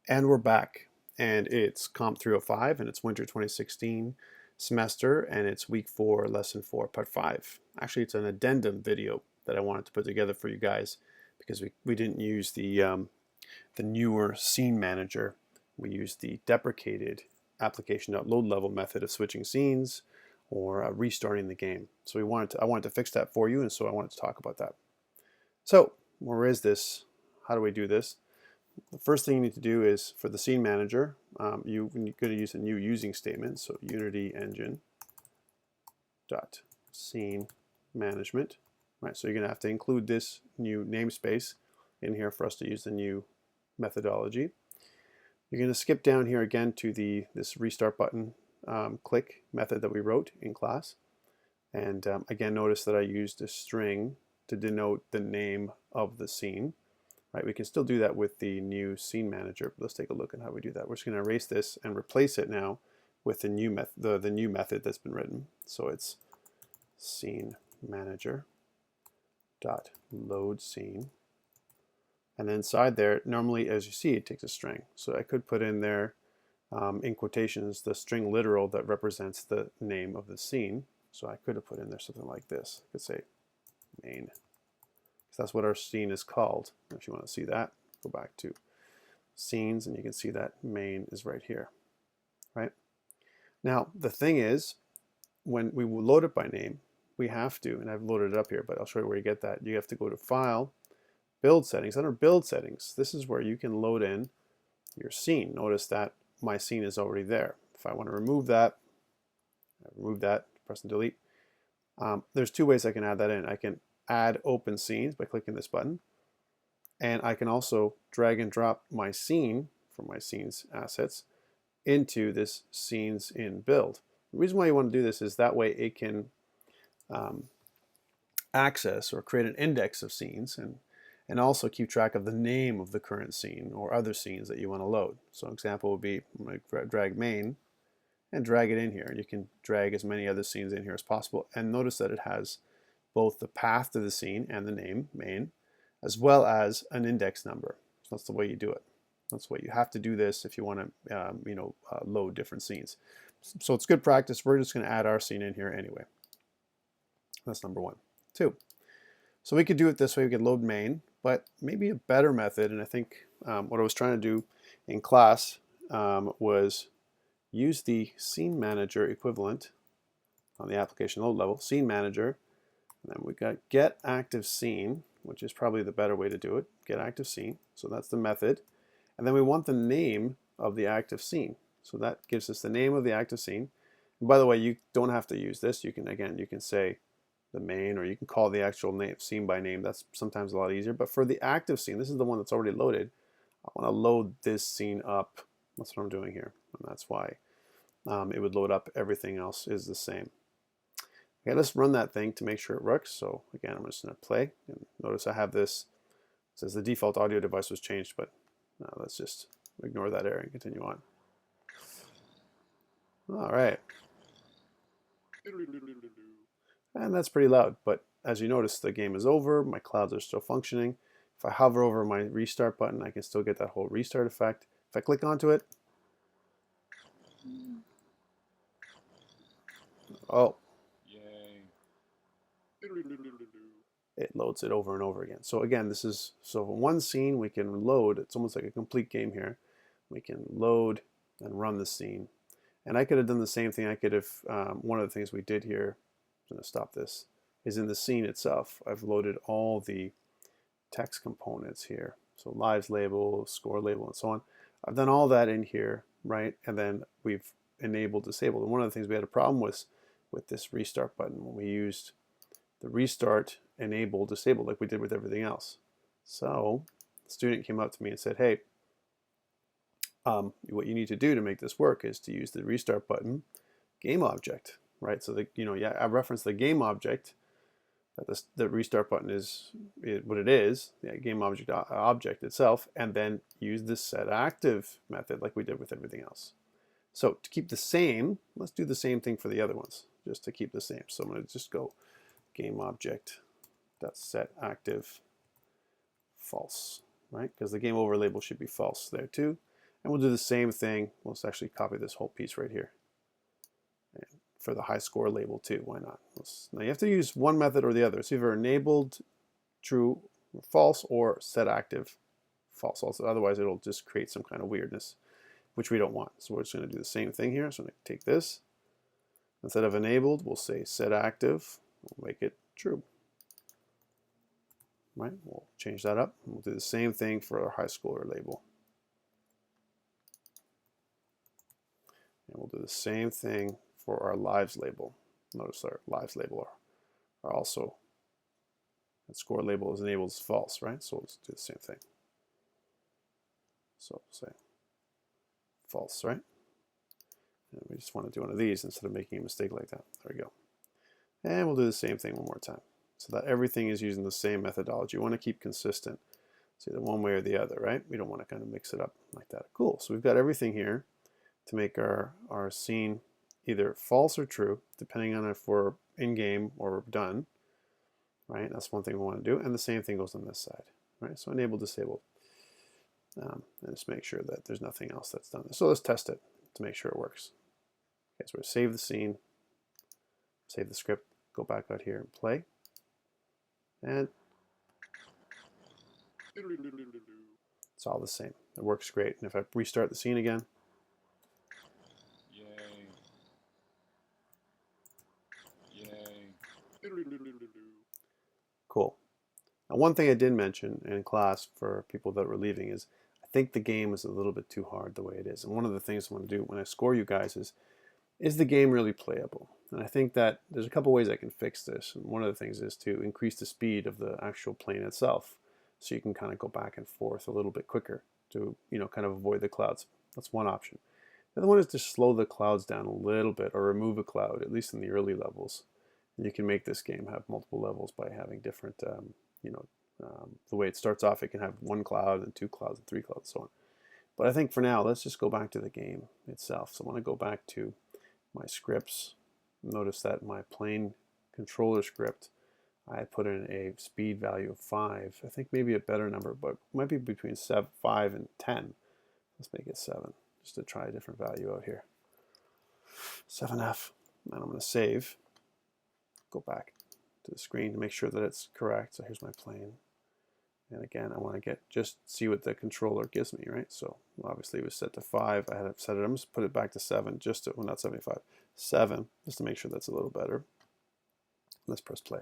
And we're back, and it's COMP305, and it's winter 2016 semester, and it's week 4, lesson 4, part 5. Actually, it's an addendum video that I wanted to put together for you guys because we didn't use the newer scene manager. We used the deprecated application.load level method of switching scenes or restarting the game. So I wanted to fix that for you, and so I wanted to talk about that. So where is this? How do we do this? The first thing you need to do is for the scene manager, you're going to use a new using statement. So Unity engine dot scene management. Right, so you're going to have to include this new namespace in here for us to use the new methodology. You're going to skip down here again to this restart button click method that we wrote in class. And again, notice that I used a string to denote the name of the scene. Right, we can still do that with the new scene manager. Let's take a look at how we do that. We're just going to erase this and replace it now with the new method that's been written. So it's scene manager dot load scene, and then inside there, normally as you see, it takes a string. So I could put in there in quotations the string literal that represents the name of the scene. So I could have put in there something like this. I could say main. That's what our scene is called. If you want to see that, go back to scenes, and you can see that main is right here. Right? Now, the thing is, when we load it by name, we have to, and I've loaded it up here, but I'll show you where you get that. You have to go to File, Build Settings. Under Build Settings, this is where you can load in your scene. Notice that my scene is already there. If I want to remove that, I remove that, press and delete. There's two ways I can add that in. I can add open scenes by clicking this button, and I can also drag and drop my scene from my scenes assets into this scenes in build. The reason why you want to do this is that way it can access or create an index of scenes and also keep track of the name of the current scene or other scenes that you want to load. So an example would be I'm going to drag main and drag it in here. You can drag as many other scenes in here as possible, and notice that it has both the path to the scene and the name, main, as well as an index number. So that's the way you do it. That's what you have to do this if you want to load different scenes. So it's good practice. We're just going to add our scene in here anyway. That's number 1. 2. So we could do it this way. We could load main, but maybe a better method, and I think what I was trying to do in class was use the scene manager equivalent on the application load level, scene manager. And then we got get active scene, which is probably the better way to do it. Get active scene. So that's the method. And then we want the name of the active scene. So that gives us the name of the active scene. And by the way, you don't have to use this. You can say the main, or you can call the actual name scene by name. That's sometimes a lot easier. But for the active scene, this is the one that's already loaded. I want to load this scene up. That's what I'm doing here. And that's why it would load up. Everything else is the same. Okay, let's run that thing to make sure it works. So again, I'm just going to play. And notice I have this. It says the default audio device was changed, but let's just ignore that error and continue on. All right. And that's pretty loud, but as you notice, the game is over. My clouds are still functioning. If I hover over my restart button, I can still get that whole restart effect. If I click onto it, oh, it loads it over and over again. So again, so one scene we can load. It's almost like a complete game here. We can load and run the scene. And I could have done the same thing. I could have, one of the things we did here, I'm going to stop this, is in the scene itself, I've loaded all the text components here. So lives label, score label, and so on. I've done all that in here, right? And then we've enabled, disabled. And one of the things we had a problem with this restart button when we used the restart, enable, disable like we did with everything else. So the student came up to me and said, hey, what you need to do to make this work is to use the restart button game object, right? So I referenced the game object, that the restart button is what it is, the game object itself, and then use the set active method like we did with everything else. So to keep the same, let's do the same thing for the other ones, just to keep the same. So I'm going to just go game object set active false, right? Because the game over label should be false there too. And we'll do the same thing. Let's actually copy this whole piece right here. And for the high score label too, why not? Now you have to use one method or the other. It's either enabled true or false or set active false. Also, otherwise it'll just create some kind of weirdness, which we don't want. So we're just going to do the same thing here. So I'm going to take this. Instead of enabled, we'll say set active. We'll make it true. Right? We'll change that up. We'll do the same thing for our high score label. And we'll do the same thing for our lives label. Notice our lives label are also, that score label is enabled as false, right? So let's do the same thing. So say false, right? And we just want to do one of these instead of making a mistake like that. There we go. And we'll do the same thing one more time, so that everything is using the same methodology. You want to keep consistent. It's either one way or the other, right? We don't want to kind of mix it up like that. Cool. So we've got everything here to make our scene either false or true, depending on if we're in-game or we're done, right? That's one thing we want to do. And the same thing goes on this side, right? So enable, disable, and just make sure that there's nothing else that's done. So let's test it to make sure it works. Okay, so we save the scene, save the script, go back out here and play. And it's all the same. It works great. And if I restart the scene again, cool. Now, one thing I did mention in class for people that were leaving is I think the game is a little bit too hard the way it is. And one of the things I want to do when I score you guys is the game really playable? And I think that there's a couple ways I can fix this. And one of the things is to increase the speed of the actual plane itself, so you can kind of go back and forth a little bit quicker to, you know, kind of avoid the clouds. That's one option. The other one is to slow the clouds down a little bit or remove a cloud, at least in the early levels. And you can make this game have multiple levels by having different, the way it starts off, it can have one cloud and two clouds and three clouds and so on. But I think for now, let's just go back to the game itself. So I want to go back to my scripts. Notice that my plane controller script, I put in a speed value of 5. I think maybe a better number, but it might be between 5 and 10. Let's make it 7, just to try a different value out here. 7F, and I'm going to save. Go back to the screen to make sure that it's correct. So here's my plane. And again, I want to just see what the controller gives me, right? So obviously it was set to 5. I had it set it. I'm just put it back to 7, just to, well, not 75, 7, just to make sure that's a little better. Let's press play.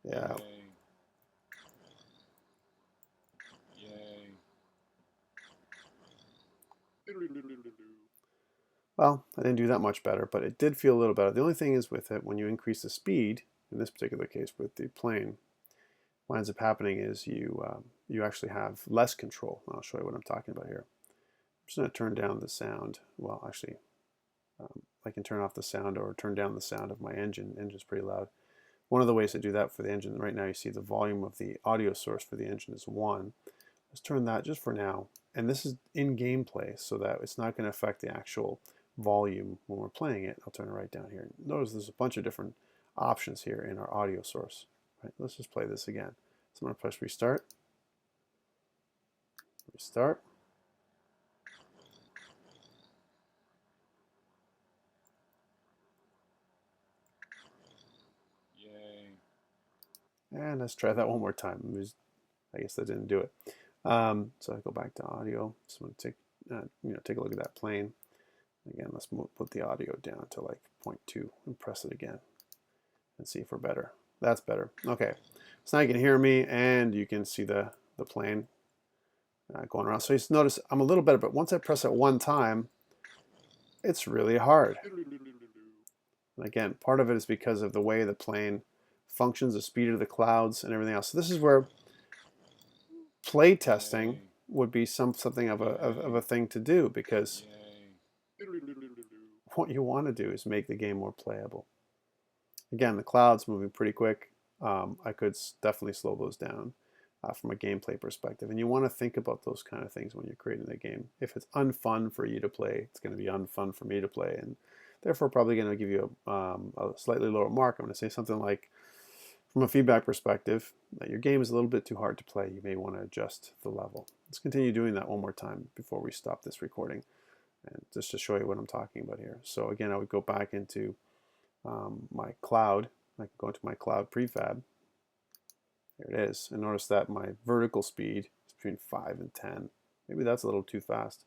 Yeah. Well, I didn't do that much better, but it did feel a little better. The only thing is with it, when you increase the speed, in this particular case with the plane, what ends up happening is you actually have less control. I'll show you what I'm talking about here. I'm just going to turn down the sound. Well, actually, I can turn off the sound or turn down the sound of my engine. The engine's pretty loud. One of the ways to do that for the engine, right now you see the volume of the audio source for the engine is 1. Let's turn that just for now. And this is in gameplay, so that it's not going to affect the actual volume when we're playing it. I'll turn it right down here. Notice there's a bunch of different options here in our audio source. Right, let's just play this again. So I'm going to press restart. Restart. And let's try that one more time. I guess that didn't do it. So I go back to audio. So I'm going to take a look at that plane. Again, let's put the audio down to like 0.2 and press it again and see if we're better. That's better. Okay, so now you can hear me and you can see the plane going around. So you notice I'm a little better, but once I press it one time, it's really hard. And again, part of it is because of the way the plane functions, the speed of the clouds and everything else. So this is where play testing would be something of a thing to do, because what you want to do is make the game more playable. Again, the clouds moving pretty quick. I could definitely slow those down from a gameplay perspective. And you want to think about those kind of things when you're creating the game. If it's unfun for you to play, it's going to be unfun for me to play, and therefore probably going to give you a slightly lower mark. I'm going to say something like From a feedback perspective, your game is a little bit too hard to play. You may want to adjust the level. Let's continue doing that one more time before we stop this recording, and just to show you what I'm talking about here. So again, I would go back into my cloud. I can go into my cloud prefab. There it is. And notice that my vertical speed is between 5 and 10. Maybe that's a little too fast.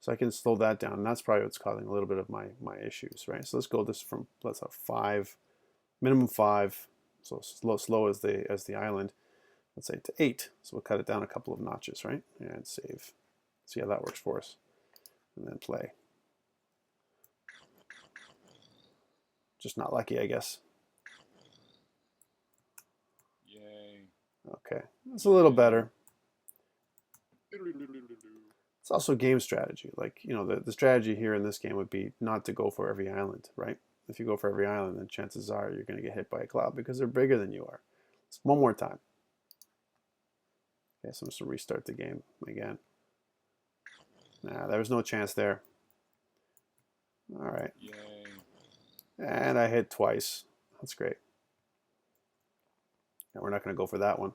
So I can slow that down, and that's probably what's causing a little bit of my issues, right? So let's go this from, let's have 5, minimum 5, so slow as the island. Let's say to 8. So we'll cut it down a couple of notches, right? And save. See how that works for us. And then play. Just not lucky, I guess. Yay. Okay, that's a little better. It's also game strategy. Like, you know, the strategy here in this game would be not to go for every island, right? If you go for every island, then chances are you're going to get hit by a cloud because they're bigger than you are. So one more time. Okay, so I'm just going to restart the game again. Nah, there was no chance there. All right. Yay. And I hit twice. That's great. Now we're not going to go for that one.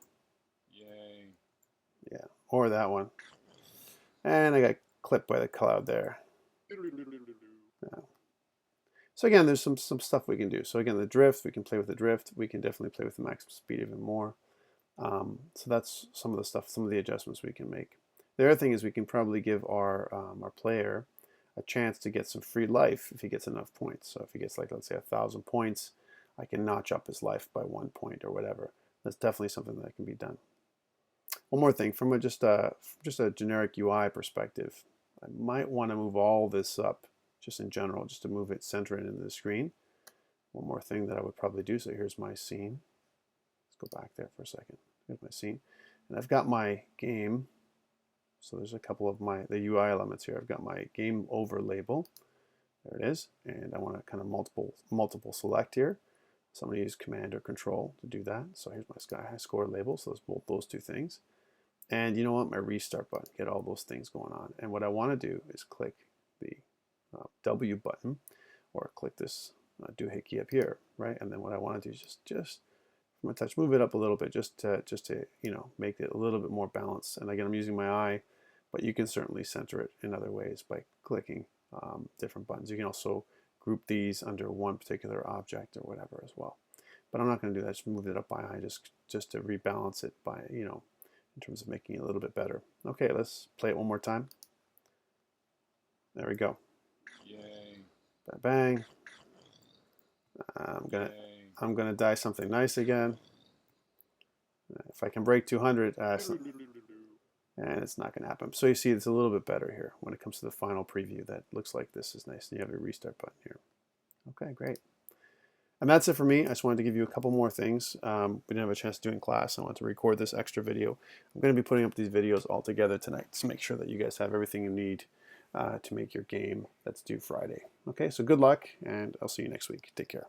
Yay. Yeah, or that one. And I got clipped by the cloud there. Yeah. So again, there's some stuff we can do. So again, the drift, we can play with the drift. We can definitely play with the max speed even more. So that's some of the stuff, some of the adjustments we can make. The other thing is we can probably give our player a chance to get some free life if he gets enough points. So if he gets, like, let's say 1,000 points, I can notch up his life by 1 point or whatever. That's definitely something that can be done. One more thing, from just a generic UI perspective, I might want to move all this up just in general, just to move it, center it into the screen. One more thing that I would probably do. So here's my scene. Let's go back there for a second. Here's my scene. And I've got my game. So there's a couple of the UI elements here. I've got my game over label. There it is. And I want to kind of multiple select here. So I'm going to use Command or Control to do that. So here's my Sky High Score label. So both those two things. And you know what? My restart button. Get all those things going on. And what I want to do is click the W button, or click this doohickey up here, right? And then what I want to do is just from a touch, move it up a little bit, just to you know, make it a little bit more balanced. And again, I'm using my eye, but you can certainly center it in other ways by clicking different buttons. You can also group these under one particular object or whatever as well. But I'm not going to do that. Just move it up by eye, just to rebalance it by, you know, in terms of making it a little bit better. Okay, let's play it one more time. There we go. Yay. Bang, bang. I'm gonna die something nice again. If I can break 200, and it's not gonna happen. So you see, it's a little bit better here when it comes to the final preview. That looks like this is nice, and you have your restart button here. Okay, great. And that's it for me. I just wanted to give you a couple more things we didn't have a chance to do in class. I wanted to record this extra video. I'm going to be putting up these videos all together tonight to make sure that you guys have everything you need to make your game that's due Friday. Okay, so good luck, and I'll see you next week. Take care.